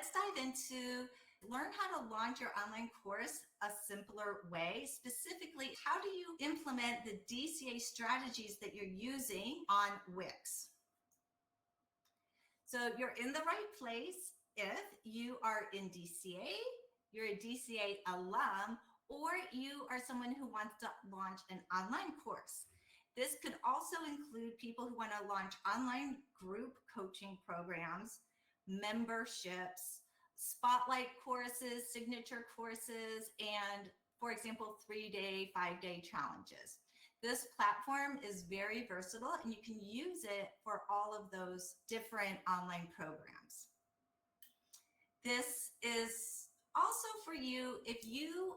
let's dive into learn how to launch your online course a simpler way. Specifically, how do you implement the DCA strategies that you're using on Wix? So you're in the right place if you are in DCA, you're a DCA alum, or you are someone who wants to launch an online course. This could also include people who want to launch online group coaching programs, memberships, spotlight courses, signature courses, and, for example, 3-day, 5-day challenges. This platform is very versatile and you can use it for all of those different online programs. This is also for you if you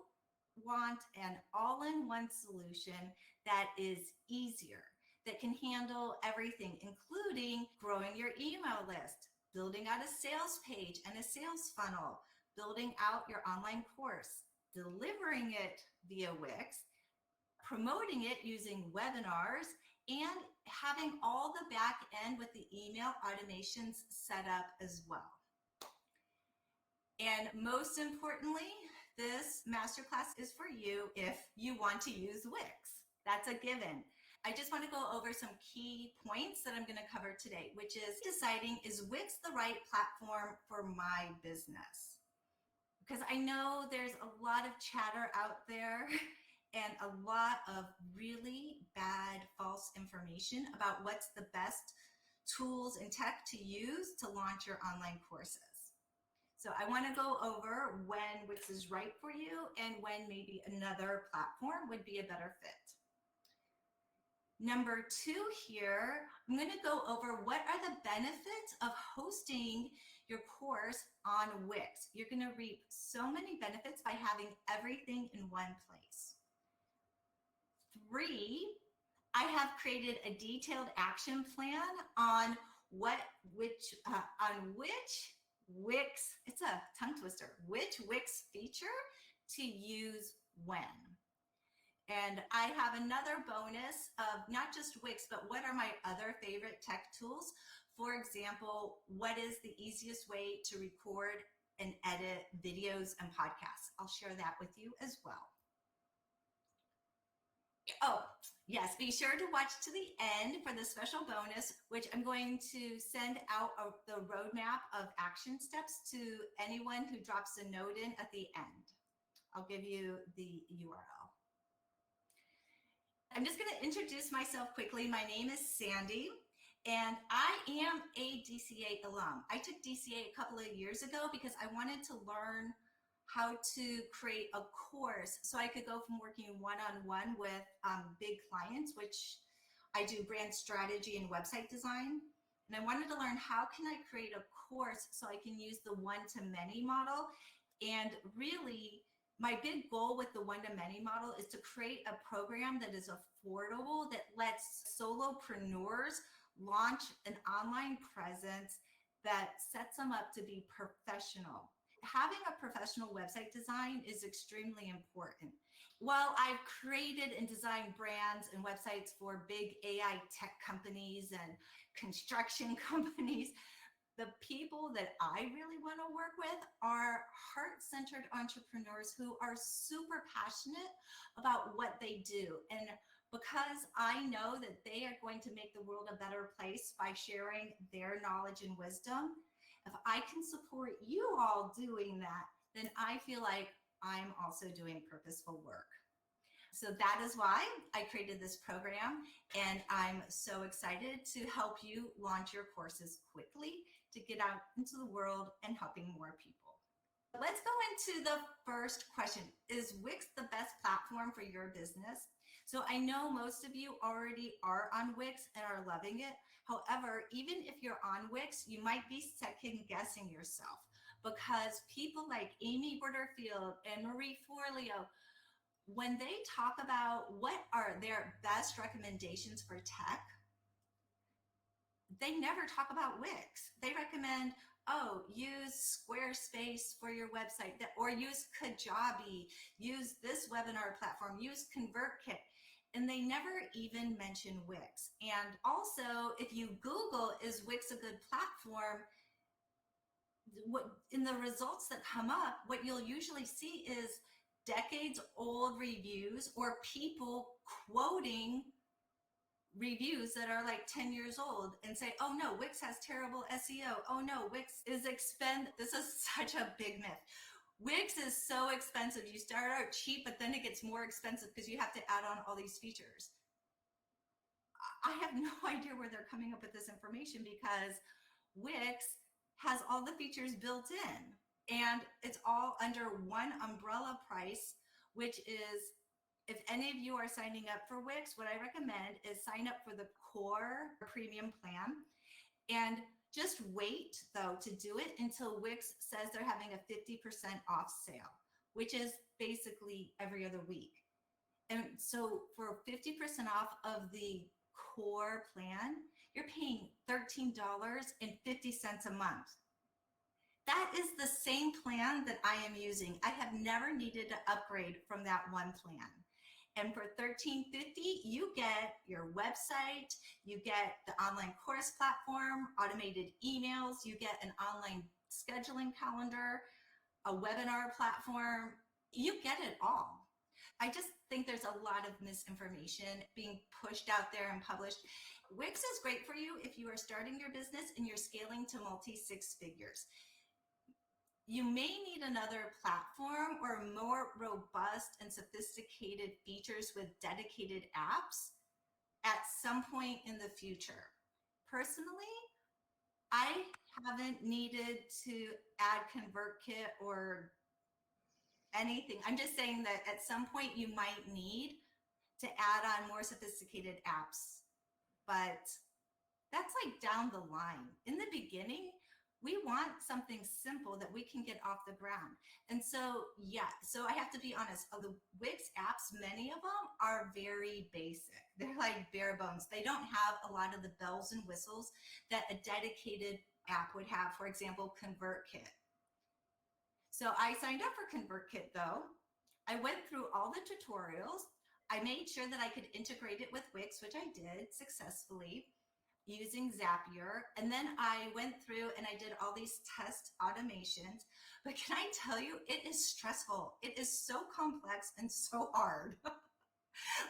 want an all-in-one solution that is easier, that can handle everything, including growing your email list, building out a sales page and a sales funnel, building out your online course, delivering it via Wix, promoting it using webinars, and having all the back end with the email automations set up as well. And most importantly, this masterclass is for you if you want to use Wix. That's a given. I just want to go over some key points that I'm going to cover today, which is deciding, is Wix the right platform for my business? Because I know there's a lot of chatter out there and a lot of really bad false information about what's the best tools and tech to use to launch your online courses. So I want to go over when Wix is right for you and when maybe another platform would be a better fit. Number 2 here, I'm going to go over what are the benefits of hosting your course on Wix. You're going to reap so many benefits by having everything in one place. 3, I have created a detailed action plan on which Wix, it's a tongue twister, which Wix feature to use when. And I have another bonus of not just Wix, but what are my other favorite tech tools? For example, what is the easiest way to record and edit videos and podcasts? I'll share that with you as well. Oh, yes, be sure to watch to the end for the special bonus, which I'm going to send out the roadmap of action steps to anyone who drops a note in at the end. I'll give you the URL. I'm just going to introduce myself quickly. My name is Sandy, and I am a DCA alum. I took DCA a couple of years ago because I wanted to learn how to create a course so I could go from working one-on-one with big clients, which I do brand strategy and website design. And I wanted to learn how can I create a course so I can use the one-to-many model. And really, my big goal with the one-to-many model is to create a program that is affordable, that lets solopreneurs launch an online presence that sets them up to be professional. Having a professional website design is extremely important. While I've created and designed brands and websites for big AI tech companies and construction companies, the people that I really want to work with are heart-centered entrepreneurs who are super passionate about what they do. And because I know that they are going to make the world a better place by sharing their knowledge and wisdom, if I can support you all doing that, then I feel like I'm also doing purposeful work. So that is why I created this program, and I'm so excited to help you launch your courses quickly to get out into the world and helping more people. Let's go into the first question. Is Wix the best platform for your business? So I know most of you already are on Wix and are loving it. However, even if you're on Wix, you might be second guessing yourself because people like Amy Porterfield and Marie Forleo, when they talk about what are their best recommendations for tech, they never talk about Wix. They recommend, oh, use Squarespace for your website, or use Kajabi, use this webinar platform, use ConvertKit, and they never even mention Wix. And also, if you Google, is Wix a good platform, what in the results that come up, what you'll usually see is decades old reviews or people quoting reviews that are like 10 years old and say, oh no, Wix has terrible SEO. Oh no, Wix is expensive. This is such a big myth. Wix is so expensive. You start out cheap, but then it gets more expensive because you have to add on all these features. I have no idea where they're coming up with this information because Wix has all the features built in and it's all under one umbrella price, which is, if any of you are signing up for Wix, what I recommend is sign up for the core premium plan and just wait though to do it until Wix says they're having a 50% off sale, which is basically every other week. And so for 50% off of the core plan, you're paying $13.50 a month. That is the same plan that I am using. I have never needed to upgrade from that one plan. And for $13.50, you get your website, you get the online course platform, automated emails, you get an online scheduling calendar, a webinar platform, you get it all. I just think there's a lot of misinformation being pushed out there and published. Wix is great for you if you are starting your business and you're scaling to multi-six figures. You may need another platform or more robust and sophisticated features with dedicated apps at some point in the future. Personally, I haven't needed to add ConvertKit or anything. I'm just saying that at some point you might need to add on more sophisticated apps, but that's like down the line. In the beginning, we want something simple that we can get off the ground. And so, yeah, so I have to be honest, of the Wix apps, many of them are very basic. They're like bare bones. They don't have a lot of the bells and whistles that a dedicated app would have, for example, ConvertKit. So I signed up for ConvertKit though. I went through all the tutorials. I made sure that I could integrate it with Wix, which I did successfully using Zapier. And then I went through and I did all these test automations. But can I tell you, it is stressful. It is so complex and so hard.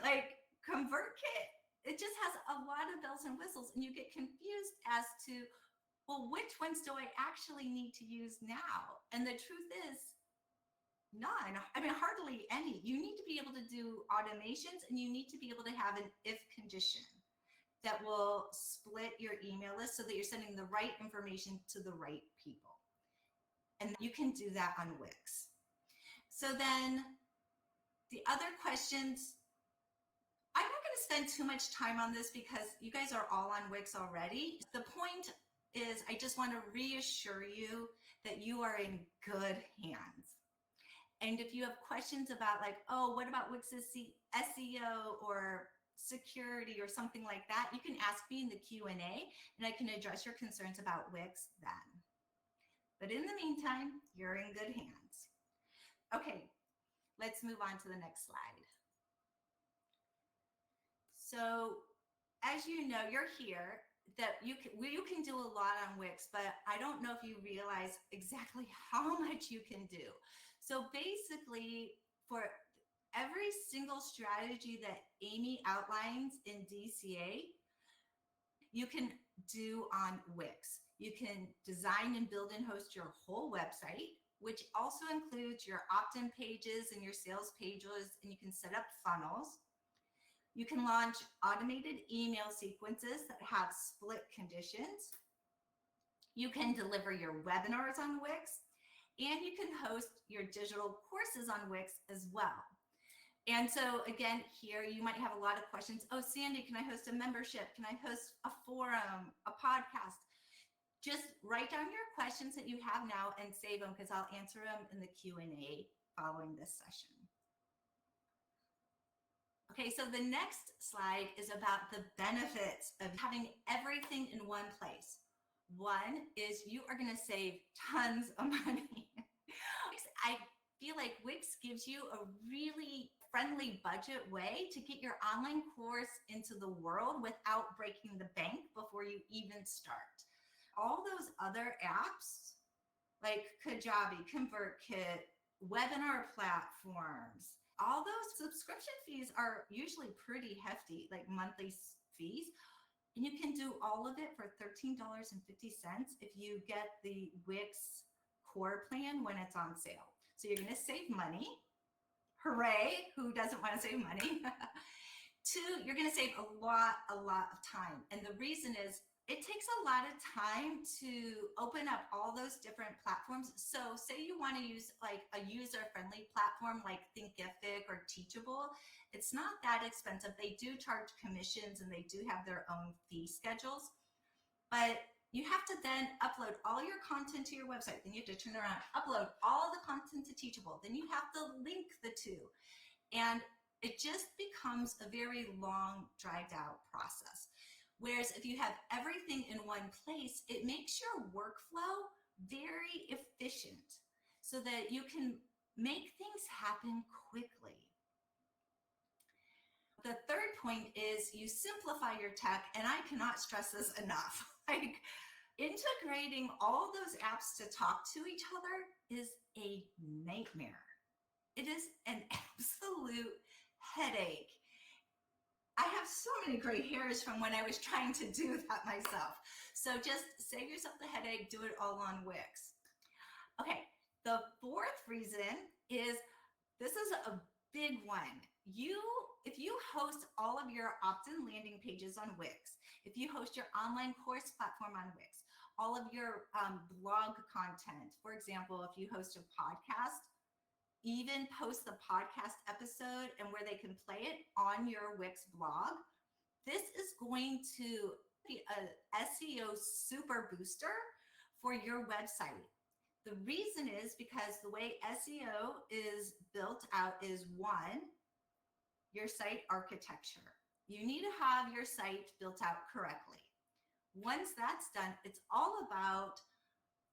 Like ConvertKit, it just has a lot of bells and whistles and you get confused as to, well, which ones do I actually need to use now? And the truth is, none. I mean, hardly any. You need to be able to do automations and you need to be able to have an if condition that will split your email list so that you're sending the right information to the right people. And you can do that on Wix. So then the other questions, I'm not going to spend too much time on this because you guys are all on Wix already. The point is I just want to reassure you that you are in good hands. And if you have questions about like, oh, what about Wix's SEO or security or something like that, you can ask me in the Q&A and I can address your concerns about Wix then. But in the meantime, you're in good hands. Okay, let's move on to the next slide. So as you know, you're here, that you can do a lot on Wix, but I don't know if you realize exactly how much you can do. So basically, for every single strategy that Amy outlines in DCA, you can do on Wix. You can design and build and host your whole website, which also includes your opt-in pages and your sales pages, and you can set up funnels. You can launch automated email sequences that have split conditions. You can deliver your webinars on Wix, and you can host your digital courses on Wix as well. And so again, here you might have a lot of questions. Oh, Sandy, can I host a membership? Can I host a forum, a podcast? Just write down your questions that you have now and save them because I'll answer them in the Q&A following this session. Okay, so the next slide is about the benefits of having everything in one place. One is you are going to save tons of money. I feel like Wix gives you a really friendly budget way to get your online course into the world without breaking the bank before you even start. All those other apps like Kajabi, ConvertKit, webinar platforms. All those subscription fees are usually pretty hefty, like monthly fees. And you can do all of it for $13.50 if you get the Wix core plan when it's on sale. So you're going to save money. Hooray, who doesn't want to save money? Two, you're going to save a lot of time. And the reason is it takes a lot of time to open up all those different platforms. So say you want to use like a user-friendly platform like Thinkific or Teachable. It's not that expensive. They do charge commissions and they do have their own fee schedules. But you have to then upload all your content to your website. Then you have to turn around, upload all the content to Teachable. Then you have to link the two. And it just becomes a very long, dragged out process. Whereas if you have everything in one place, it makes your workflow very efficient so that you can make things happen quickly. The third point is you simplify your tech, and I cannot stress this enough. Like integrating all those apps to talk to each other is a nightmare. It is an absolute headache. I have so many gray hairs from when I was trying to do that myself. So just save yourself the headache, do it all on Wix. Okay, the fourth reason is, this is a big one. If you host all of your opt-in landing pages on Wix, if you host your online course platform on Wix, all of your blog content, for example, if you host a podcast, even post the podcast episode and where they can play it on your Wix blog, this is going to be a SEO super booster for your website. The reason is because the way SEO is built out is, one, your site architecture. You need to have your site built out correctly. Once that's done, it's all about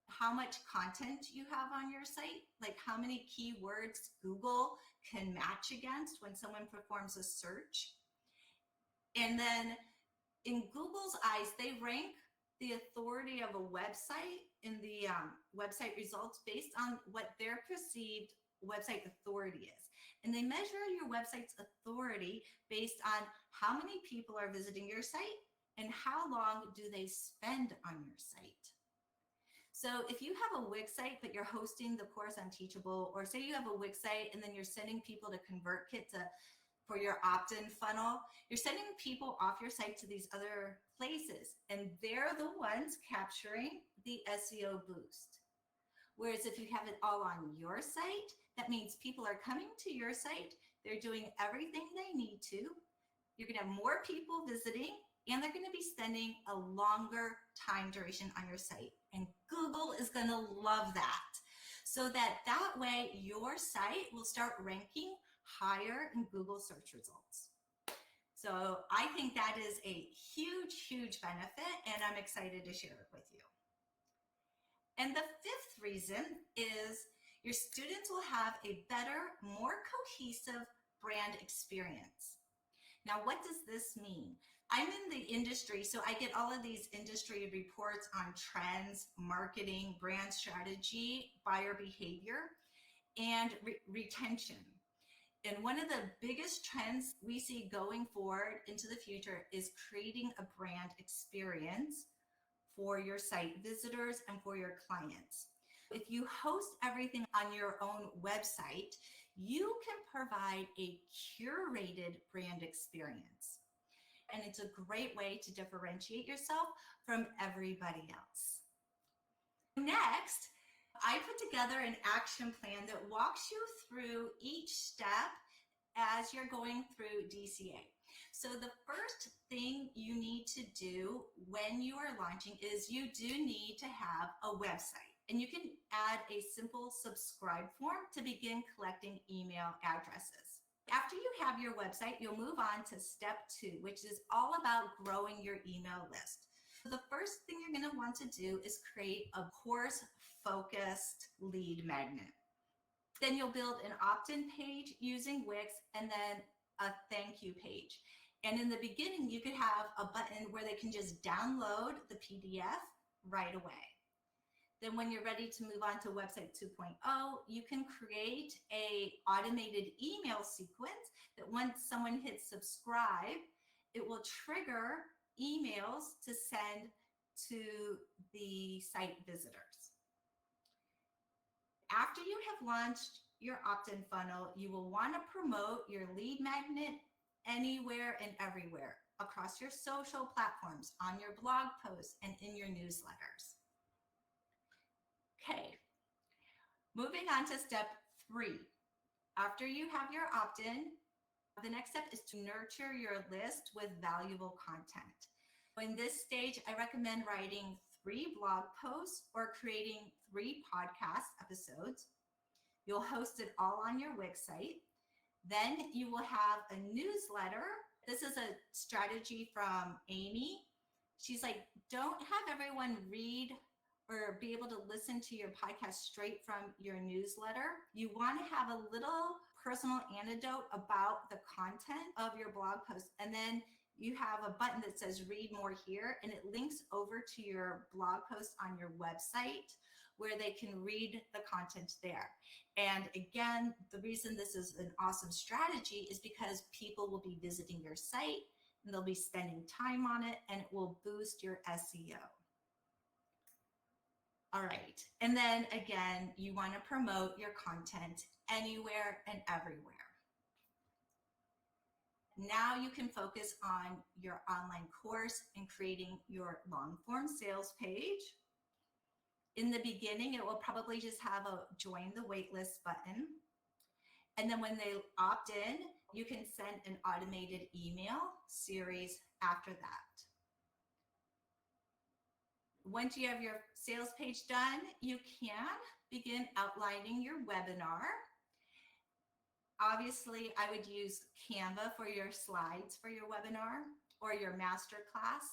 how much content you have on your site, like how many keywords Google can match against when someone performs a search. And then in Google's eyes, they rank the authority of a website in the website results based on what their perceived website authority is. And they measure your website's authority based on how many people are visiting your site and how long do they spend on your site. So if you have a Wix site, but you're hosting the course on Teachable, or say you have a Wix site and then you're sending people to ConvertKit for your opt-in funnel, you're sending people off your site to these other places, and they're the ones capturing the SEO boost. Whereas if you have it all on your site, that means people are coming to your site, they're doing everything they need to, you're going to have more people visiting, and they're going to be spending a longer time duration on your site. And Google is going to love that. So that way your site will start ranking higher in Google search results. So I think that is a huge, huge benefit, and I'm excited to share it with you. And the fifth reason is your students will have a better, more cohesive brand experience. Now, what does this mean? I'm in the industry, so I get all of these industry reports on trends, marketing, brand strategy, buyer behavior, and retention. And one of the biggest trends we see going forward into the future is creating a brand experience for your site visitors and for your clients. If you host everything on your own website, you can provide a curated brand experience. And it's a great way to differentiate yourself from everybody else. Next, I put together an action plan that walks you through each step as you're going through DCA. So the first thing you need to do when you are launching is you do need to have a website. And you can add a simple subscribe form to begin collecting email addresses. After you have your website, you'll move on to step 2, which is all about growing your email list. So the first thing you're going to want to do is create a course-focused lead magnet. Then you'll build an opt-in page using Wix and then a thank you page. And in the beginning, you could have a button where they can just download the PDF right away. Then when you're ready to move on to website 2.0, you can create a automated email sequence that once someone hits subscribe, it will trigger emails to send to the site visitors. After you have launched your opt-in funnel, you will want to promote your lead magnet anywhere and everywhere across your social platforms, on your blog posts, and in your newsletters. Okay, moving on to step 3. After you have your opt-in, the next step is to nurture your list with valuable content. In this stage, I recommend writing 3 blog posts or creating 3 podcast episodes. You'll host it all on your Wix site. Then you will have a newsletter. This is a strategy from Amy. She's like, don't have everyone read or be able to listen to your podcast straight from your newsletter. You want to have a little personal anecdote about the content of your blog post. And then you have a button that says read more here, and it links over to your blog post on your website where they can read the content there. And again, the reason this is an awesome strategy is because people will be visiting your site and they'll be spending time on it, and it will boost your SEO. All right. And then again, you want to promote your content anywhere and everywhere. Now you can focus on your online course and creating your long form sales page. In the beginning, it will probably just have a join the waitlist button. And then when they opt in, you can send an automated email series after that. Once you have your sales page done, you can begin outlining your webinar. Obviously, I would use Canva for your slides for your webinar or your masterclass.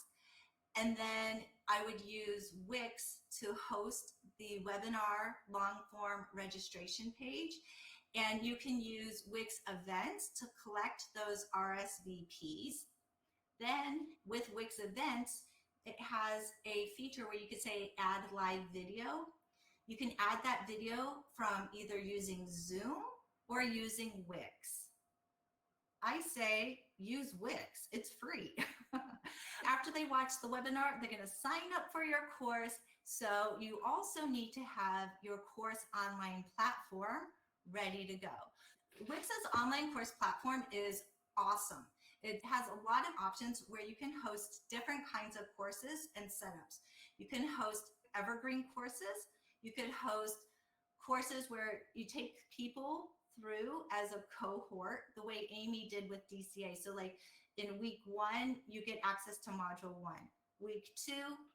And then I would use Wix to host the webinar long form registration page. And you can use Wix events to collect those RSVPs. Then with Wix events, it has a feature where you could say add live video. You can add that video from either using Zoom or using Wix. I say use Wix, it's free. After they watch the webinar, they're going to sign up for your course. So you also need to have your course online platform ready to go. Wix's online course platform is awesome. It has a lot of options where you can host different kinds of courses and setups. You can host evergreen courses. You could host courses where you take people through as a cohort, the way Amy did with DCA. So like in week 1, you get access to module 1. Week 2,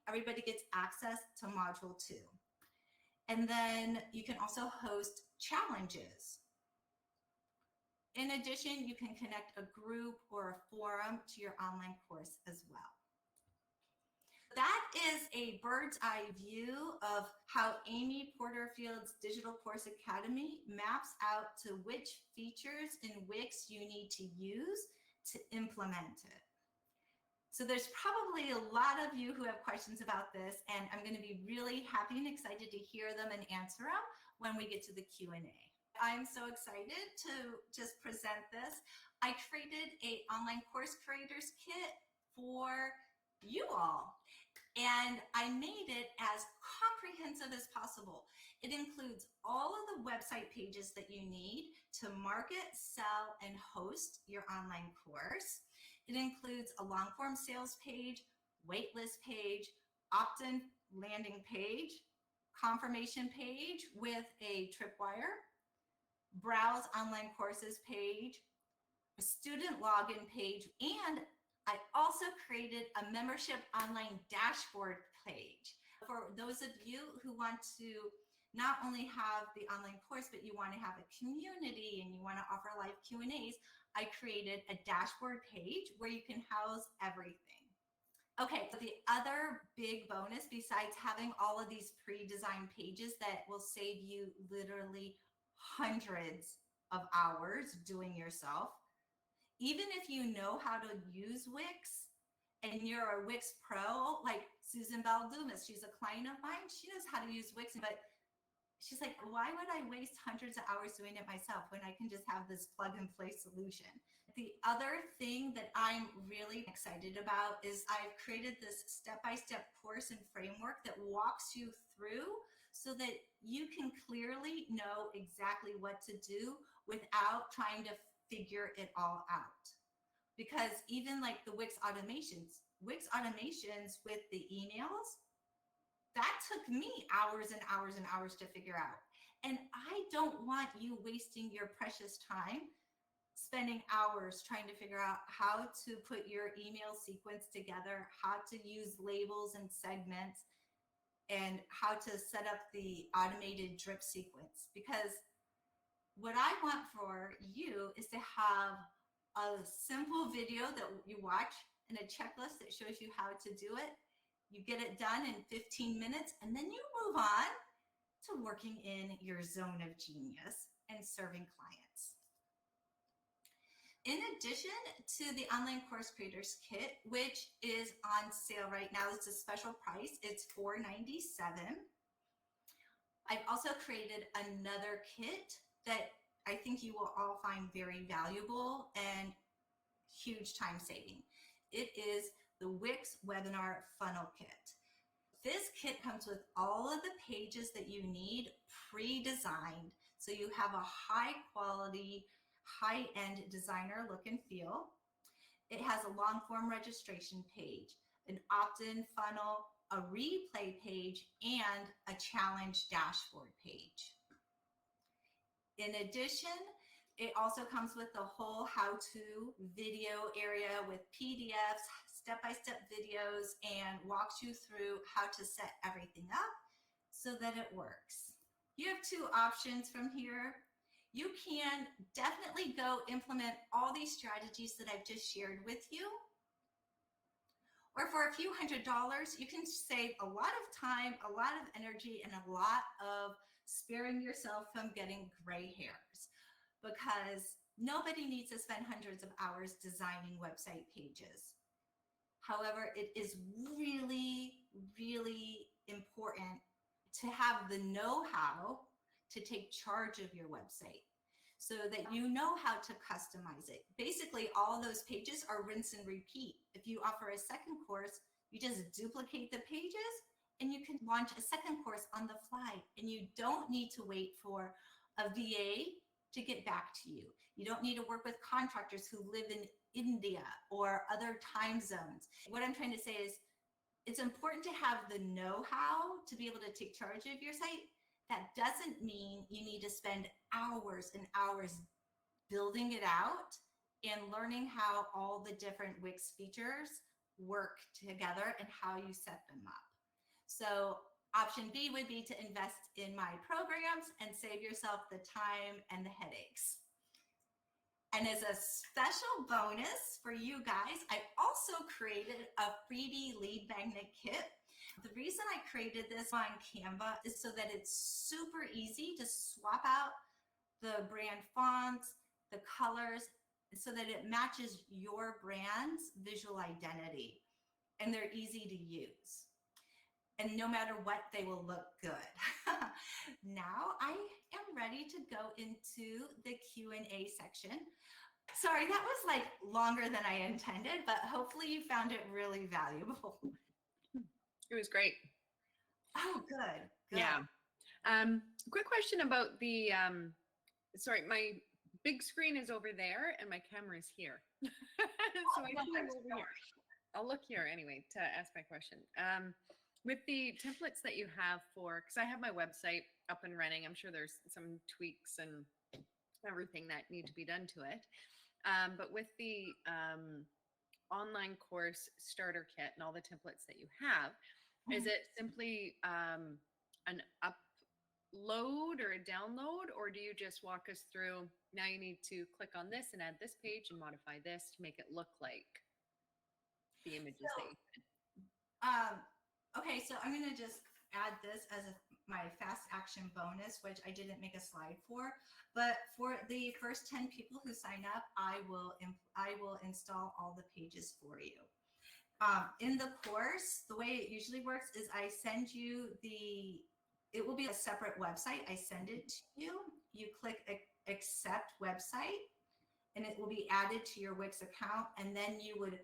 everybody gets access to module 2. And then you can also host challenges. In addition, you can connect a group or a forum to your online course as well. That is a bird's eye view of how Amy Porterfield's Digital Course Academy maps out to which features in Wix you need to use to implement it. So there's probably a lot of you who have questions about this, and I'm going to be really happy and excited to hear them and answer them when we get to the Q&A. I'm so excited to just present this. I created an online course creators kit for you all, and I made it as comprehensive as possible. It includes all of the website pages that you need to market, sell, and host your online course. It includes a long form sales page, waitlist page, opt-in landing page, confirmation page with a tripwire, browse online courses page, a student login page, and I also created a membership online dashboard page for those of you who want to not only have the online course, but you want to have a community and you want to offer live Q&As. I created a dashboard page where you can house everything. Okay, so the other big bonus besides having all of these pre-designed pages that will save you literally hundreds of hours doing yourself, even if you know how to use Wix and you're a Wix pro, like Susan Bell Loomis, she's a client of mine. She knows how to use Wix, but she's like, why would I waste hundreds of hours doing it myself when I can just have this plug and play solution? The other thing that I'm really excited about is I've created this step-by-step course and framework that walks you through so that you can clearly know exactly what to do without trying to figure it all out. Because even like the Wix automations with the emails, that took me hours and hours and hours to figure out. And I don't want you wasting your precious time spending hours trying to figure out how to put your email sequence together, how to use labels and segments, and how to set up the automated drip sequence. Because what I want for you is to have a simple video that you watch and a checklist that shows you how to do it. You get it done in 15 minutes, and then you move on to working in your zone of genius and serving clients. In addition to the Online Course Creators Kit, which is on sale right now, it's a special price, it's $4.97. I've also created another kit that I think you will all find very valuable and huge time saving. It is the Wix Webinar Funnel Kit. This kit comes with all of the pages that you need pre-designed, so you have a high quality, high-end designer look and feel. It has a long form registration page, an opt-in funnel, a replay page, and a challenge dashboard page. In addition, it also comes with the whole how-to video area with PDFs, step-by-step videos, and walks you through how to set everything up so that it works. You have two options from here. You can definitely go implement all these strategies that I've just shared with you. Or for a few $100s, you can save a lot of time, a lot of energy, and a lot of sparing yourself from getting gray hairs. Because nobody needs to spend hundreds of hours designing website pages. However, it is really, really important to have the know-how to take charge of your website so that you know how to customize it. Basically, all those pages are rinse and repeat. If you offer a second course, you just duplicate the pages and you can launch a second course on the fly, and you don't need to wait for a VA to get back to you. You don't need to work with contractors who live in India or other time zones. What I'm trying to say is it's important to have the know-how to be able to take charge of your site. That doesn't mean you need to spend hours and hours building it out and learning how all the different Wix features work together and how you set them up. So option B would be to invest in my programs and save yourself the time and the headaches. And as a special bonus for you guys, I also created a freebie lead magnet kit. The reason I created this on Canva is so that it's super easy to swap out the brand fonts, the colors, so that it matches your brand's visual identity. And they're easy to use. And no matter what, they will look good. Now I am ready to go into the Q&A section. Sorry, that was like longer than I intended, but hopefully you found it really valuable. It was great. Oh, good. Yeah. Quick question about the, sorry, my big screen is over there and my camera is here. So I can look over here. I'll look here anyway to ask my question. With the templates that you have for, because I have my website up and running, I'm sure there's some tweaks and everything that need to be done to it. But with the online course starter kit and all the templates that you have, is it simply an upload or a download, or do you just walk us through, now you need to click on this and add this page and modify this to make it look like the images that you did? Okay, so I'm going to just add this as my fast action bonus, which I didn't make a slide for. But for the first 10 people who sign up, I will install all the pages for you. In the course, the way it usually works is I send you it will be a separate website. I send it to you. You click accept website and it will be added to your Wix account. And then you would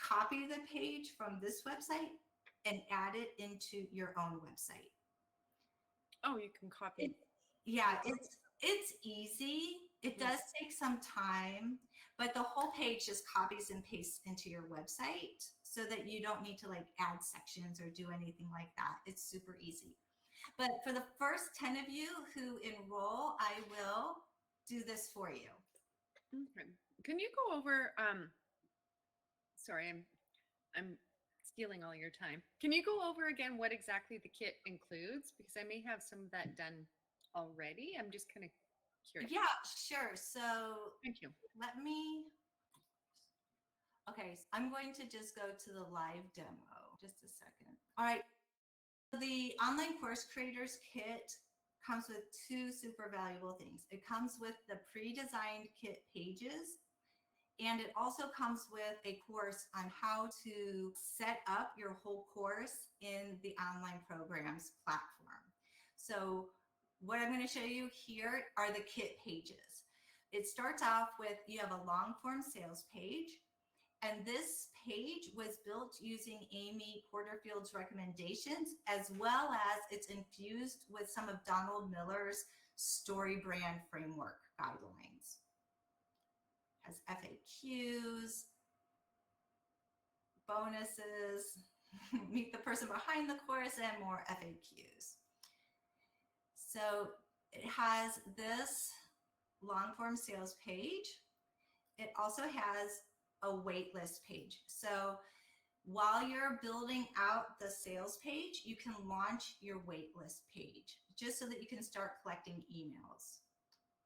copy the page from this website and add it into your own website. Oh, you can copy. Yeah, it's easy. It does take some time, but the whole page just copies and pastes into your website so that you don't need to like add sections or do anything like that. It's super easy. But for the first 10 of you who enroll, I will do this for you. Okay. Can you go over, sorry, I'm stealing all your time. Can you go over again what exactly the kit includes? Because I may have some of that done already. I'm just kind of curious. Yeah, sure. So Thank you. let me, okay, so I'm going to just go to the live demo. Just a second. All right. The online course creators kit comes with two super valuable things. It comes with the pre-designed kit pages, and it also comes with a course on how to set up your whole course in the online programs platform. So what I'm going to show you here are the kit pages. It starts off with, you have a long form sales page. And this page was built using Amy Porterfield's recommendations, as well as it's infused with some of Donald Miller's story brand framework guidelines. It has FAQs, bonuses, meet the person behind the course, and more FAQs. So it has this long form sales page. It also has a waitlist page. So while you're building out the sales page, you can launch your waitlist page just so that you can start collecting emails.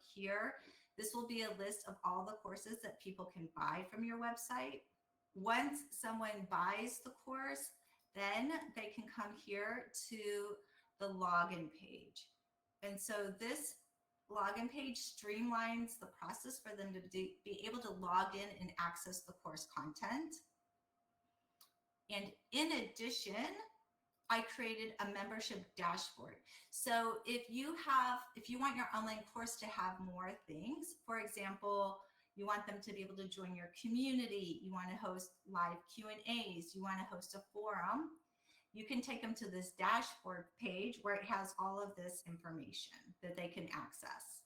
Here, this will be a list of all the courses that people can buy from your website. Once someone buys the course, then they can come here to the login page. And so this login page streamlines the process for them to be able to log in and access the course content. And in addition, I created a membership dashboard. So if you want your online course to have more things, for example, you want them to be able to join your community, you want to host live Q&As, you want to host a forum, you can take them to this dashboard page where it has all of this information that they can access.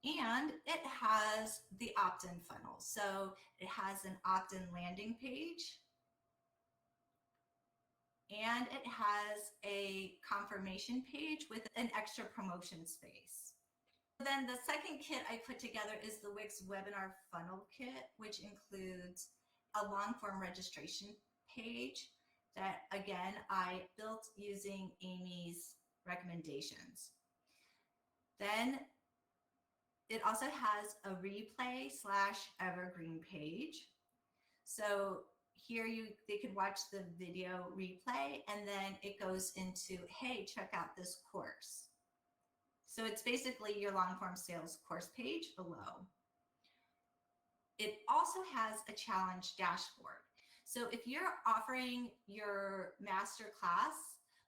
And it has the opt-in funnel. So it has an opt-in landing page, and it has a confirmation page with an extra promotion space. Then the second kit I put together is the Wix webinar funnel kit, which includes a long form registration page that, again, I built using Amy's recommendations. Then it also has a replay/evergreen page. So here they could watch the video replay, and then it goes into, hey, check out this course. So it's basically your long form sales course page below. It also has a challenge dashboard. So if you're offering your master class,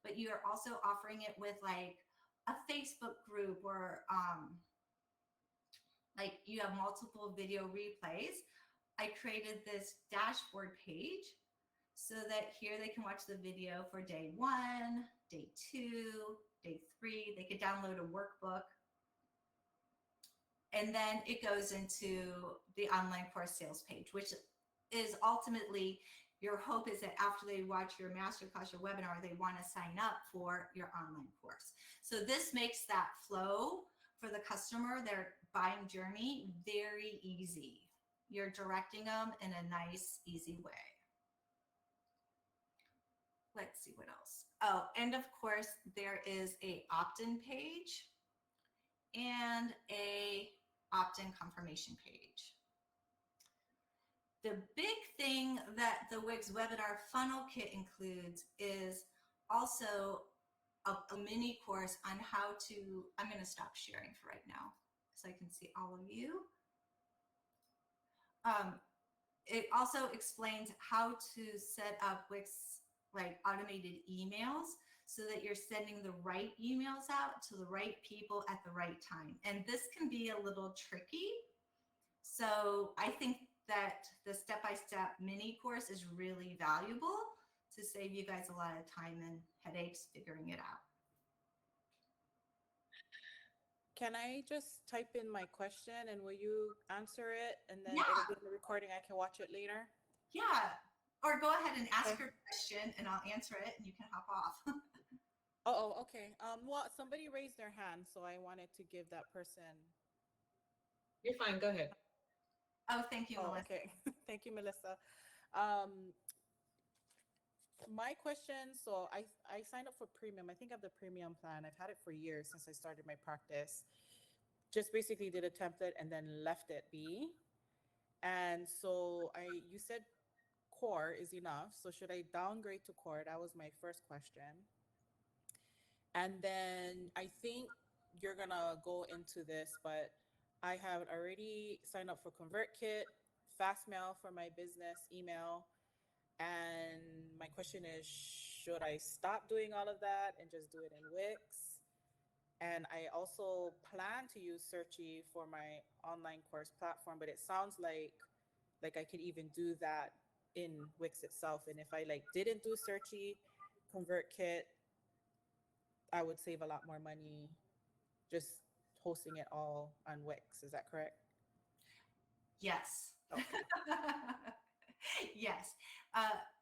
but you're also offering it with like a Facebook group, or like you have multiple video replays, I created this dashboard page so that here they can watch the video for day 1, day 2, day 3. They could download a workbook. And then it goes into the online course sales page, which is ultimately, your hope is that after they watch your masterclass, your webinar, they want to sign up for your online course. So this makes that flow for the customer, their buying journey, very easy. You're directing them in a nice, easy way. Let's see what else. Oh, and of course, there is a opt-in page and a opt-in confirmation page. The big thing that the Wix webinar funnel kit includes is also a mini course on how to, I'm going to stop sharing for right now so I can see all of you. it also explains how to set up Wix like automated emails so that you're sending the right emails out to the right people at the right time. And this can be a little tricky. So I think that the step-by-step mini course is really valuable to save you guys a lot of time and headaches figuring it out. Can I just type in my question and will you answer it? And then Yeah. it'll be in the recording. I can watch it later. Yeah. Or go ahead and ask Okay. your question and I'll answer it and you can hop off. Oh, okay. Well, somebody raised their hand, so I wanted to give that person. You're fine. Go ahead. Oh, thank you, Oh, Melissa. okay. Thank you, Melissa. My question, so I signed up for premium. I think I have the premium plan. I've had it for years since I started my practice. Just basically did a template and then left it be. And so you said core is enough. So should I downgrade to core? That was my first question. And then I think you're gonna go into this, but I have already signed up for ConvertKit, Fastmail for my business email. And my question is, should I stop doing all of that and just do it in Wix? And I also plan to use Searchy for my online course platform, but it sounds like I could even do that in Wix itself. And if I didn't do Searchy, ConvertKit, I would save a lot more money just hosting it all on Wix. Is that correct? Yes. Okay. Yes.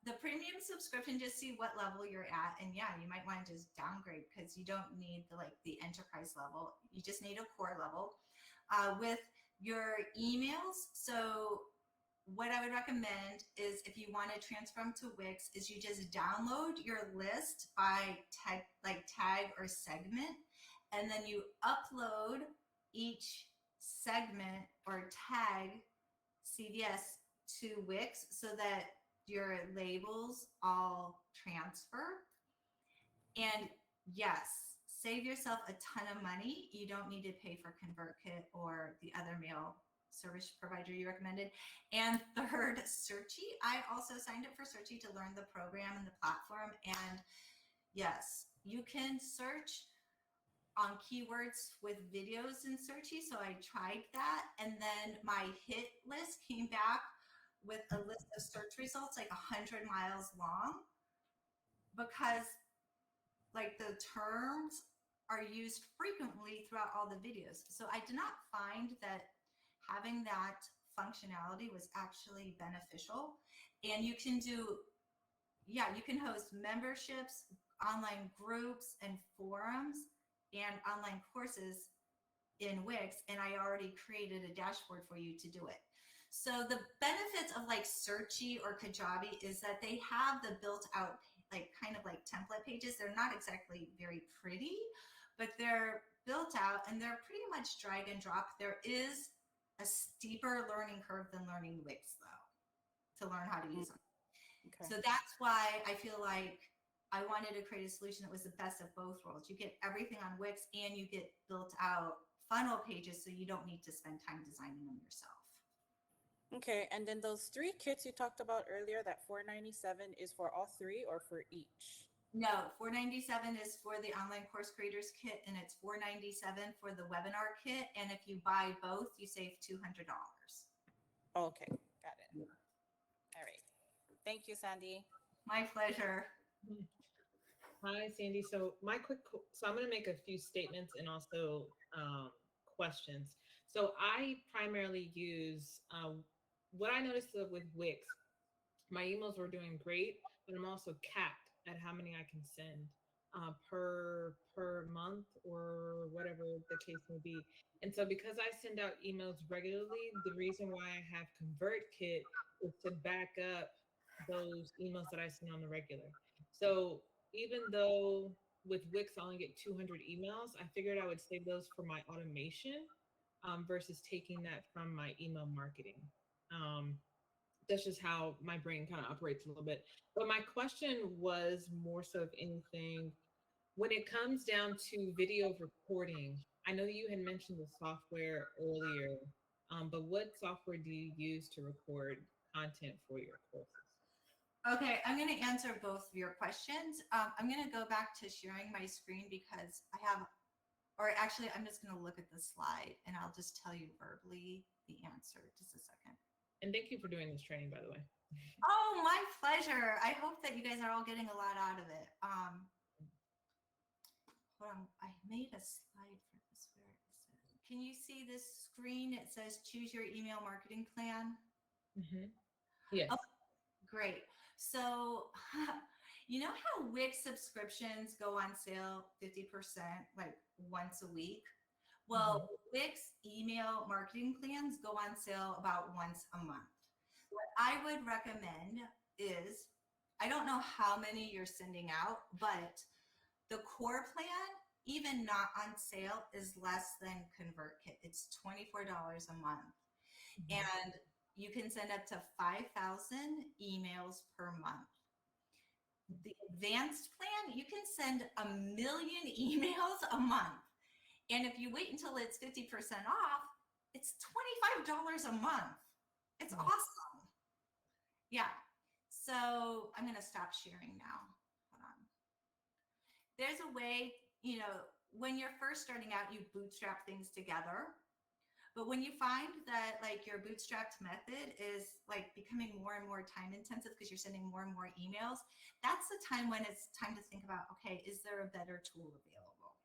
The premium subscription, just see what level you're at. And yeah, you might want to just downgrade because you don't need the enterprise level. You just need a core level. With your emails, so what I would recommend is if you want to transfer them to Wix is you just download your list by tag or segment, and then you upload each segment or tag CVS to Wix so that your labels all transfer. And yes, save yourself a ton of money. You don't need to pay for ConvertKit or the other mail service provider you recommended. And third, Searchy. I also signed up for Searchy to learn the program and the platform. And yes, you can search on keywords with videos in Searchy. So I tried that. And then my hit list came back with a list of search results 100 miles long because the terms are used frequently throughout all the videos. So I did not find that having that functionality was actually beneficial. And you can you can host memberships, online groups and forums and online courses in Wix. And I already created a dashboard for you to do it. So the benefits of Searchy or Kajabi is that they have the built out kind of template pages. They're not exactly very pretty, but they're built out and they're pretty much drag and drop. There is a steeper learning curve than learning Wix though, to learn how to use them. Okay. So that's why I feel like I wanted to create a solution that was the best of both worlds. You get everything on Wix and you get built out funnel pages so you don't need to spend time designing them yourself. Okay, and then those 3 kits you talked about earlier, that $497 is for all 3 or for each? No, $497 is for the online course creators kit and it's $497 for the webinar kit. And if you buy both, you save $200. Okay, got it. All right. Thank you, Sandy. My pleasure. Hi, Sandy. So I'm going to make a few statements and also questions. So I primarily use, what I noticed with Wix, my emails were doing great, but I'm also capped at how many I can send per month or whatever the case may be. And so because I send out emails regularly, the reason why I have ConvertKit is to back up those emails that I send on the regular. So even though with Wix I only get 200 emails, I figured I would save those for my automation versus taking that from my email marketing. That's just how my brain kind of operates a little bit. But my question was more so of anything, when it comes down to video recording, I know you had mentioned the software earlier, but what software do you use to record content for your courses? Okay, I'm going to answer both of your questions. I'm going to go back to sharing my screen because I have, or actually, I'm just going to look at the slide and I'll just tell you verbally the answer. Just a second. And thank you for doing this training, by the way. Oh, my pleasure. I hope that you guys are all getting a lot out of it. Hold on, I made a slide for this. Where is it? Can you see this screen? It says choose your email marketing plan. Yes. Oh, great. So, you know how Wix subscriptions go on sale 50% like once a week? Well, Wix email marketing plans go on sale about once a month. What I would recommend is, I don't know how many you're sending out, but the core plan, even not on sale, is less than ConvertKit. It's $24 a month. And you can send up to 5,000 emails per month. The advanced plan, you can send 1 million emails a month. And if you wait until it's 50% off, it's $25 a month. It's awesome. Yeah. So I'm going to stop sharing now. Hold on. There's a way, you know, when you're first starting out, you bootstrap things together. But when you find that like your bootstrapped method is like becoming more and more time intensive because you're sending more and more emails, that's the time when it's time to think about, okay, is there a better tool available?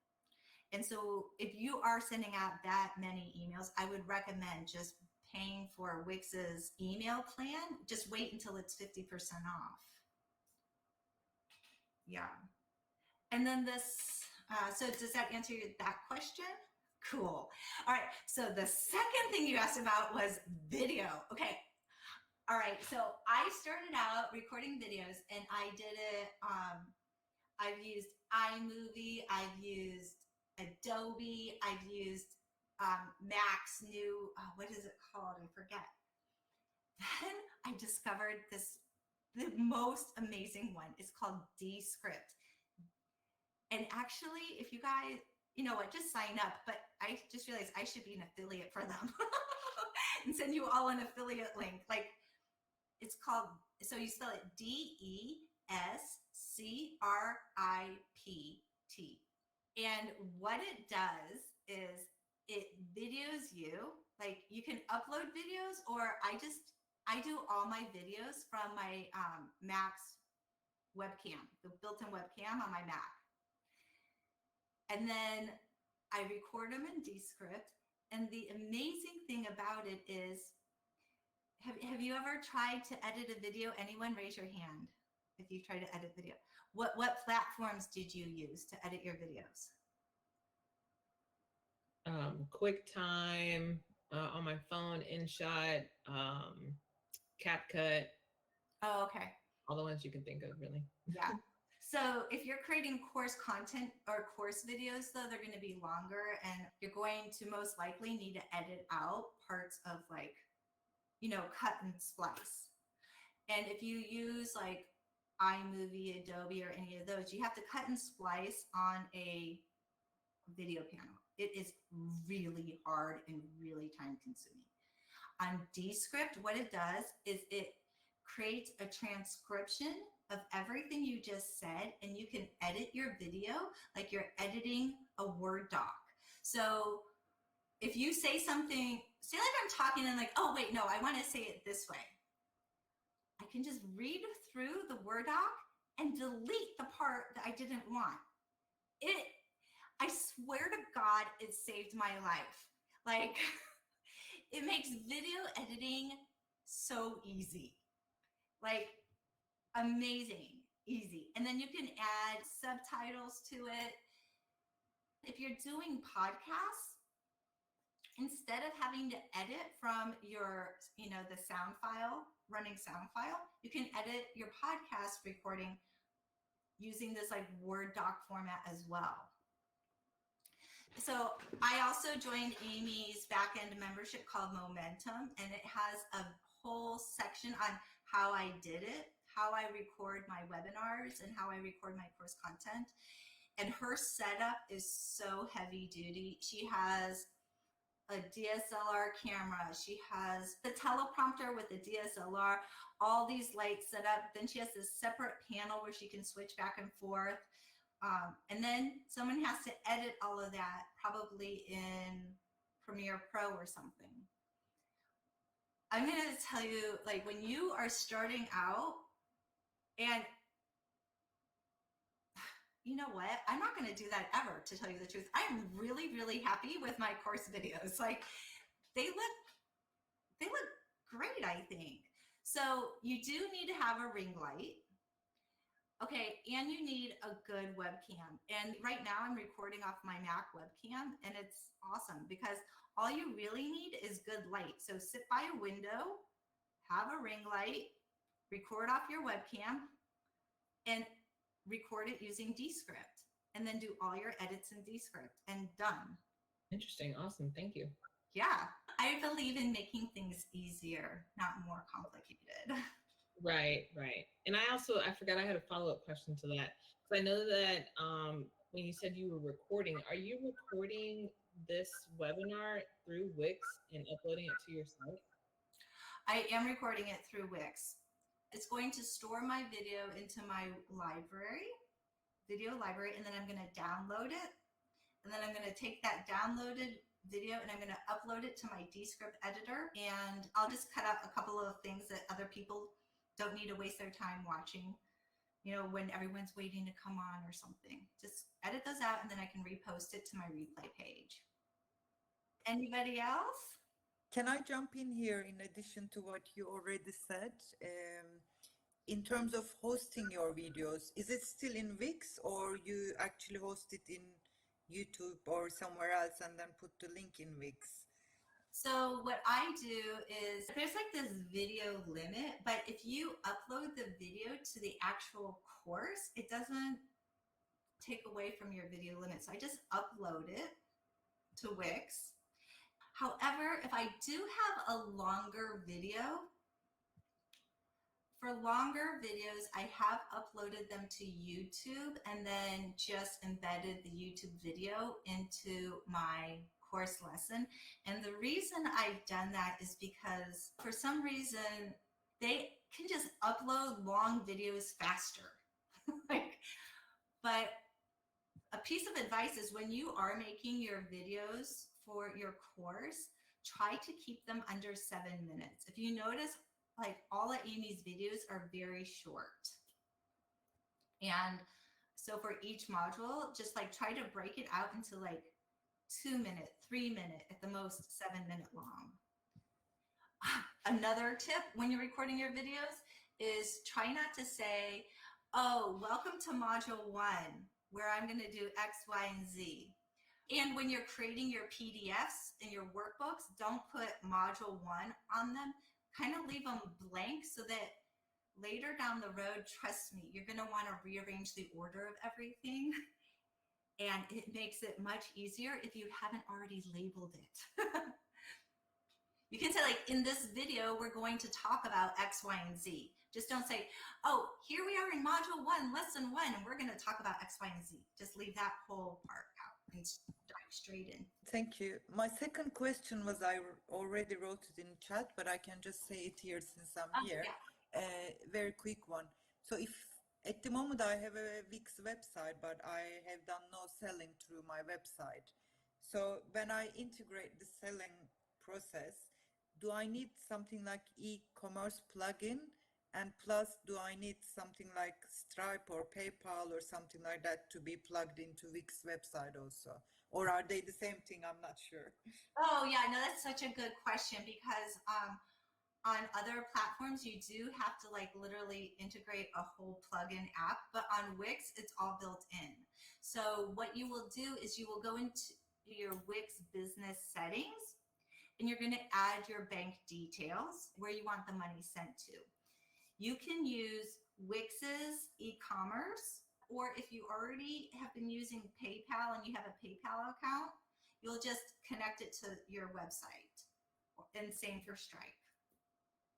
And so if you are sending out that many emails, I would recommend just paying for Wix's email plan. Just wait until it's 50% off. Yeah. And then this, so does that answer that question? Cool. All right. So the second thing you asked about was video. Okay. All right. So I started out recording videos and I did it. I've used iMovie. I've used Adobe. I've used Mac's new, what is it called? I forget. Then I discovered the most amazing one. It's called Descript. And actually, if you guys, you know what, just sign up. But I just realized I should be an affiliate for them and send you all an affiliate link. Like it's called, so you spell it DESCRIPT. And what it does is it videos you, like you can upload videos, or I do all my videos from my Mac's webcam, the built-in webcam on my Mac. And then I record them in Descript. And the amazing thing about it is, have you ever tried to edit a video? Anyone raise your hand if you try to edit video. What platforms did you use to edit your videos? QuickTime, on my phone, InShot, CapCut. Oh, okay. All the ones you can think of, really. Yeah. So if you're creating course content or course videos, though, they're going to be longer and you're going to most likely need to edit out parts of like, you know, cut and splice. And if you use like iMovie, Adobe, or any of those, you have to cut and splice on a video panel. It is really hard and really time consuming. On Descript, what it does is it creates a transcription of everything you just said, and you can edit your video like you're editing a Word doc. So if you say something, say like I'm talking and like, oh wait, no, I want to say it this way. I can just read through the Word doc and delete the part that I didn't want. I swear to God, it saved my life. Like, it makes video editing so easy. Like, amazing, easy. And then you can add subtitles to it. If you're doing podcasts, instead of having to edit from your, you know, the sound file, running sound file, you can edit your podcast recording using this like Word doc format as well. So I also joined Amy's backend membership called Momentum, and it has a whole section on how I did it, how I record my webinars, and how I record my course content. And her setup is so heavy duty. She has a DSLR camera. She has the teleprompter with the DSLR, all these lights set up. Then she has this separate panel where she can switch back and forth. And then someone has to edit all of that, probably in Premiere Pro or something. I'm going to tell you, like, when you are starting out, and you know what? I'm not going to do that ever, to tell you the truth. I'm really, really happy with my course videos. Like, they look great, I think. So you do need to have a ring light. Okay, and you need a good webcam. And right now I'm recording off my Mac webcam, and it's awesome because all you really need is good light. So sit by a window, have a ring light, record off your webcam, and record it using Descript, and then do all your edits in Descript, and done. Interesting. Awesome. Thank you. Yeah, I believe in making things easier, not more complicated. Right, right. And I forgot I had a follow-up question to that. Because I know that when you said you were recording, are you recording this webinar through Wix and uploading it to your site? I am recording it through Wix. It's going to store my video into my video library, and then I'm going to download it. And then I'm going to take that downloaded video and I'm going to upload it to my Descript editor. And I'll just cut out a couple of things that other people don't need to waste their time watching, you know, when everyone's waiting to come on or something. Just edit those out, and then I can repost it to my replay page. Anybody else? Can I jump in here in addition to what you already said? In terms of hosting your videos, is it still in Wix, or you actually host it in YouTube or somewhere else and then put the link in Wix? So what I do is, there's like this video limit, but if you upload the video to the actual course, it doesn't take away from your video limit. So I just upload it to Wix. However, if I do have a longer video, for longer videos, I have uploaded them to YouTube and then just embedded the YouTube video into my course lesson. And the reason I've done that is because for some reason they can just upload long videos faster. But a piece of advice is, when you are making your videos for your course, try to keep them under 7 minutes. If you notice, like, all of Amy's videos are very short. And so for each module, just like try to break it out into like 2 minute, 3 minute, at the most 7 minute long. Another tip when you're recording your videos is try not to say, oh, welcome to module 1, where I'm going to do X, Y, and Z. And when you're creating your PDFs and your workbooks, don't put module 1 on them. Kind of leave them blank so that later down the road, trust me, you're going to want to rearrange the order of everything. And it makes it much easier if you haven't already labeled it. You can say, like, in this video, we're going to talk about X, Y, and Z. Just don't say, oh, here we are in module 1, lesson 1, and we're going to talk about X, Y, and Z. Just leave that whole part out and dive straight in. Thank you. My second question was, I already wrote it in chat, but I can just say it here since I'm here. Yeah. Very quick one. So if at the moment I have a Wix website, but I have done no selling through my website. So when I integrate the selling process, do I need something like e-commerce plugin? And plus, do I need something like Stripe or PayPal or something like that to be plugged into Wix website also? Or are they the same thing? I'm not sure. Oh, yeah, no, that's such a good question, because on other platforms, you do have to like literally integrate a whole plugin app, but on Wix, it's all built in. So what you will do is you will go into your Wix business settings, and you're going to add your bank details, where you want the money sent to. You can use Wix's e-commerce, or if you already have been using PayPal and you have a PayPal account, you'll just connect it to your website. And same for Stripe.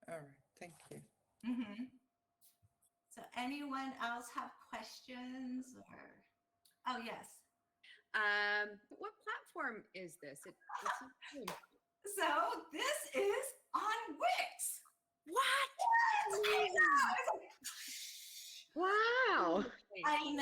All right, thank you. Mm-hmm. So anyone else have questions? Or, oh, yes. What platform is this? It's not clear. So this is on Wix. What? Yes, I know. It's like, Wow. I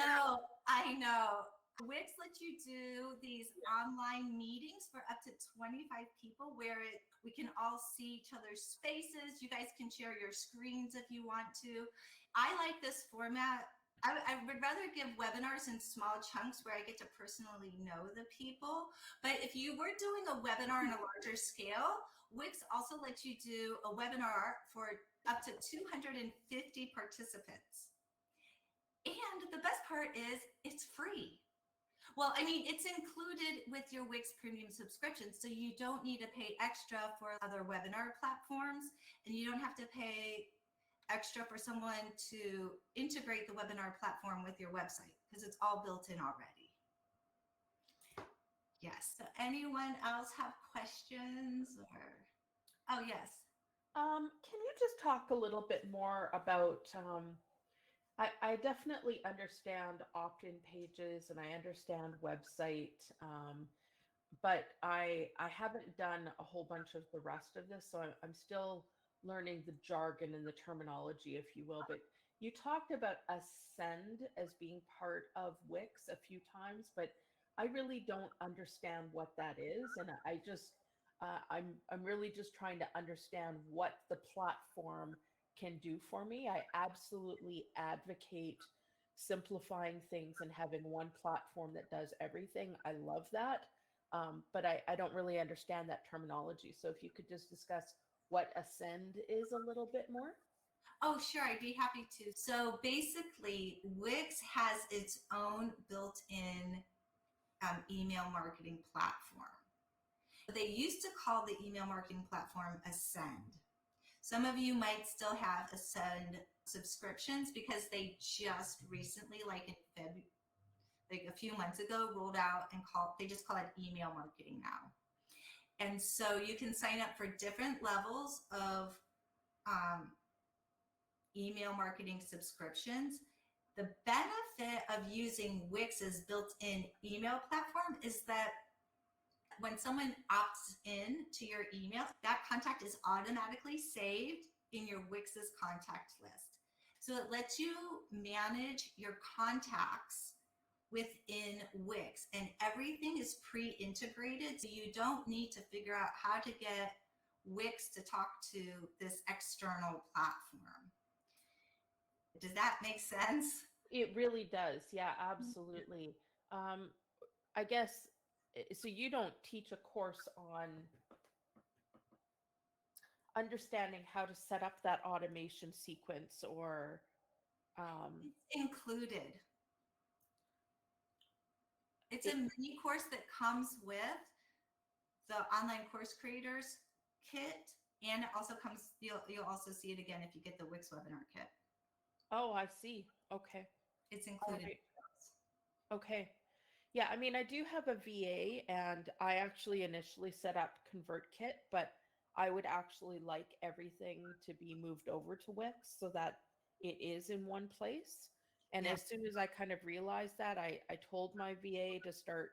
know. Wix lets you do these online meetings for up to 25 people where we can all see each other's faces. You guys can share your screens if you want to. I like this format. I would rather give webinars in small chunks where I get to personally know the people. But if you were doing a webinar on a larger scale, Wix also lets you do a webinar for up to 250 participants. And the best part is it's free. Well, I mean, it's included with your Wix premium subscription, so you don't need to pay extra for other webinar platforms, and you don't have to pay extra for someone to integrate the webinar platform with your website because it's all built in already. Yes. So anyone else have questions or? Oh, yes. Can you just talk a little bit more about I definitely understand opt-in pages and I understand website, but I haven't done a whole bunch of the rest of this, so I'm still learning the jargon and the terminology, if you will. But you talked about Ascend as being part of Wix a few times, but I really don't understand what that is, and I just I'm really just trying to understand what the platform can do for me. I absolutely advocate simplifying things and having one platform that does everything. I love that. But I don't really understand that terminology. So if you could just discuss what Ascend is a little bit more. Oh, sure. I'd be happy to. So basically, Wix has its own built-in email marketing platform. They used to call the email marketing platform Ascend. Some of you might still have Ascend subscriptions because they just recently, like in February, like a few months ago, rolled out and they just call it email marketing now. And so you can sign up for different levels of email marketing subscriptions. The benefit of using Wix's built-in email platform is that when someone opts in to your email, that contact is automatically saved in your Wix's contact list. So it lets you manage your contacts within Wix, and everything is pre-integrated, so you don't need to figure out how to get Wix to talk to this external platform. Does that make sense? It really does. Yeah, absolutely. I guess, so you don't teach a course on understanding how to set up that automation sequence or It's included. It's a mini course that comes with the online course creators kit, and it also comes, you'll also see it again if you get the Wix webinar kit. Oh, I see. Okay. It's included. Right. Okay. Yeah, I mean, I do have a VA and I actually initially set up ConvertKit, but I would actually like everything to be moved over to Wix so that it is in one place. And Yeah. as soon as I kind of realized that, I told my VA to start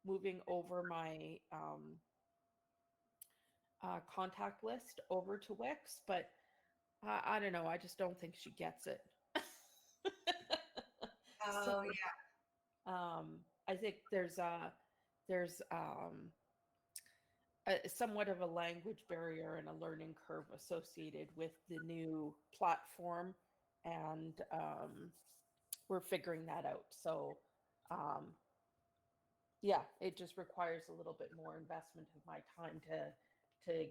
moving over my contact list over to Wix, but I don't know. I just don't think she gets it. Oh, So, yeah. I think there's somewhat of a language barrier and a learning curve associated with the new platform, and we're figuring that out. So, yeah, it just requires a little bit more investment of my time to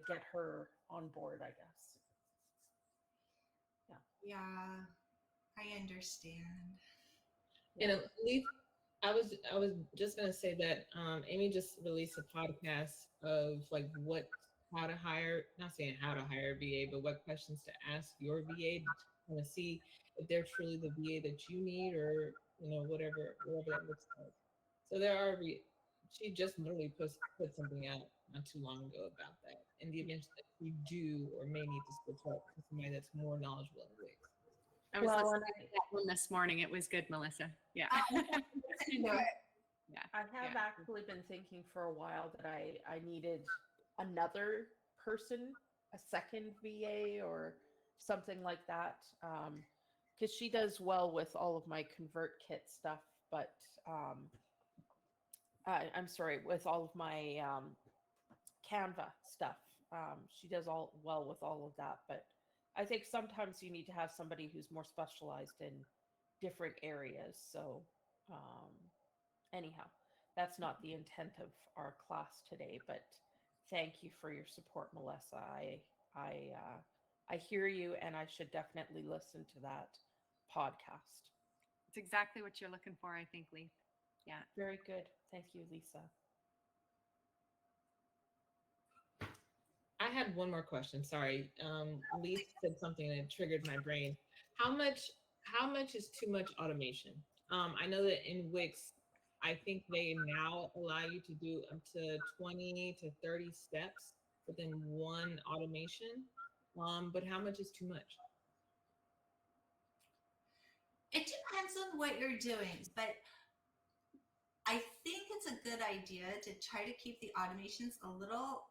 get her on board, I guess. Yeah, I understand. And I believe I was just gonna say that Amy just released a podcast of like how to hire, not saying how to hire a VA, but what questions to ask your VA to kind of see if they're truly the VA that you need, or whatever that looks like. So she just literally put something out not too long ago about that. In the event that you do or may need to switch up to somebody that's more knowledgeable in Wix. I was Well, listening to that one this morning. It was good, Melissa. Yeah. Listen to it. Yeah. I have Yeah. actually been thinking for a while that I needed another person, a second VA or something like that. Because she does well with all of my ConvertKit stuff, but I'm sorry, with all of my Canva stuff. She does all well with all of that, but I think sometimes you need to have somebody who's more specialized in different areas. So, anyhow, that's not the intent of our class today. But thank you for your support, Melissa. I hear you, and I should definitely listen to that podcast. It's exactly what you're looking for, I think, Lee. Yeah. Very good. Thank you, Lisa. I had one more question. Sorry. Lisa said something that triggered my brain. How much is too much automation? I know that in Wix, I think they now allow you to do up to 20 to 30 steps within one automation. But how much is too much? It depends on what you're doing, but I think it's a good idea to try to keep the automations a little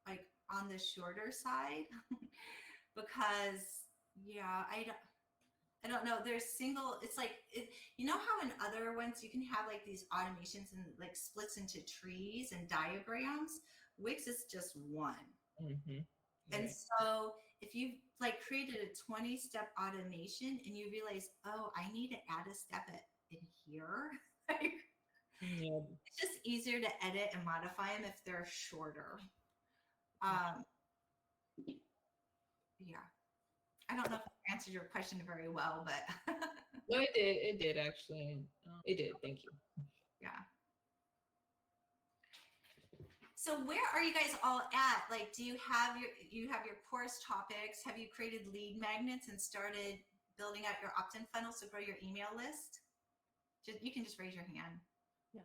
like on the shorter side because I don't know. There's single. It's like you know how in other ones you can have like these automations and like splits into trees and diagrams. Wix is just one, Mm-hmm. and so if you've like created a 20-step automation and you realize, oh, I need to add a step in here, like, Yeah. it's just easier to edit and modify them if they're shorter. Yeah. I don't know if I answered your question very well, but No, it did. It did actually. It did. Thank you. yeah. So where are you guys all at? Like, do you have your course topics? Have you created lead magnets and started building out your opt-in funnels to grow your email list? You can just raise your hand. Yeah.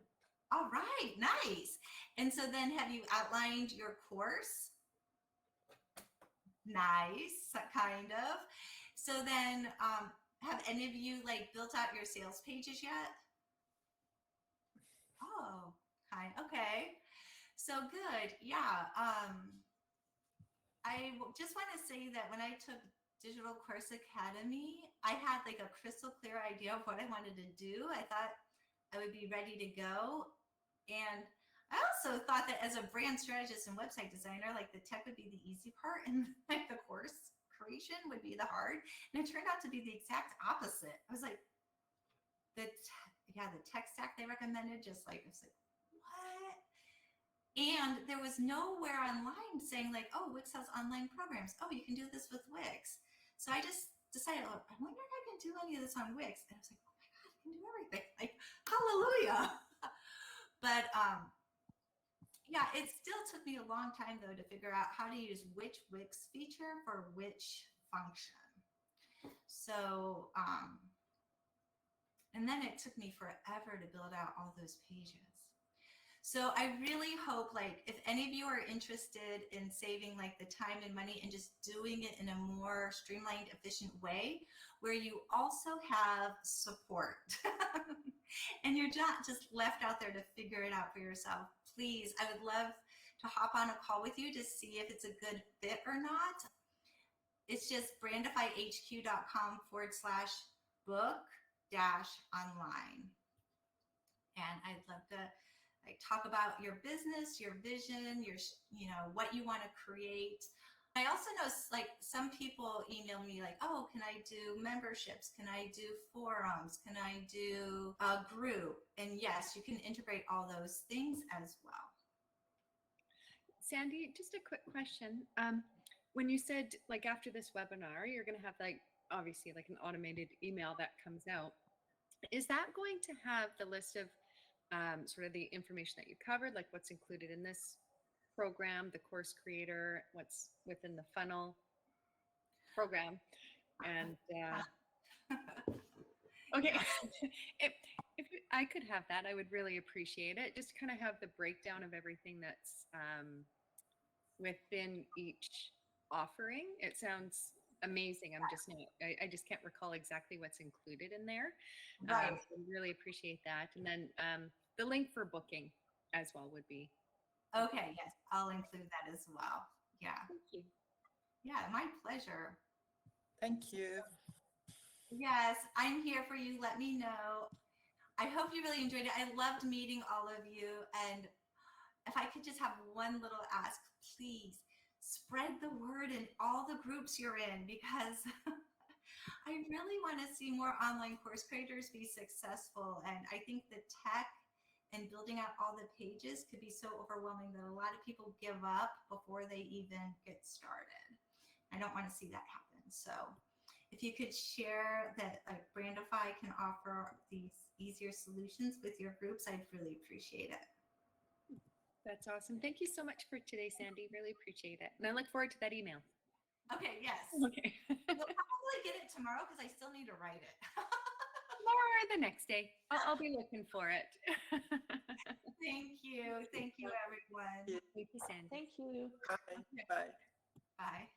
All right, nice. And so then have you outlined your course? Nice, kind of. So then have any of you like built out your sales pages yet? Oh, okay. So good. Yeah. Just want to say that when I took Digital Course Academy, I had like a crystal clear idea of what I wanted to do. I thought I would be ready to go. And I also thought that as a brand strategist and website designer, like the tech would be the easy part and like the course creation would be the hard. And it turned out to be the exact opposite. I was like, the tech stack they recommended, just like, I was like, what? And there was nowhere online saying like, oh, Wix has online programs. Oh, you can do this with Wix. So I just decided, oh, I wonder if I can do any of this on Wix. And I was like, oh my God, I can do everything. Like, hallelujah. But yeah, it still took me a long time though to figure out how to use which Wix feature for which function. So, and then it took me forever to build out all those pages. So I really hope like if any of you are interested in saving like the time and money and just doing it in a more streamlined, efficient way where you also have support and you're not just left out there to figure it out for yourself, please, I would love to hop on a call with you to see if it's a good fit or not. It's just brandifyhq.com/book-online. And I'd love to like talk about your business, your vision, your, what you want to create. I also know like some people email me like, oh, can I do memberships? Can I do forums? Can I do a group? And yes, you can integrate all those things as well. Sandy, just a quick question. When you said like after this webinar, you're going to have like obviously like an automated email that comes out. Is that going to have the list of sort of the information that you covered, like what's included in this program, the course creator, what's within the funnel program, and okay, if I could have that, I would really appreciate it. Just kind of have the breakdown of everything that's within each offering. It sounds amazing. I'm just not, I just can't recall exactly what's included in there. Right. So I really appreciate that. And then the link for booking as well would be. Okay, yes, I'll include that as well. Yeah, Thank you. yeah, my pleasure. Thank you. Yes, I'm here for you. Let me know. I hope you really enjoyed it. I loved meeting all of you. And if I could just have one little ask, please spread the word in all the groups you're in, because I really want to see more online course creators be successful. And I think the tech and building out all the pages could be so overwhelming that a lot of people give up before they even get started. I don't want to see that happen. So if you could share that Brandify can offer these easier solutions with your groups, I'd really appreciate it. That's awesome. Thank you so much for today, Sandy. Really appreciate it. And I look forward to that email. Okay, yes. Okay. You'll probably get it tomorrow because I still need to write it. Tomorrow or the next day. I'll be looking for it. Thank you. Thank you, everyone. Yeah. Thank you, Sandy. Thank you. Bye. Bye. Bye.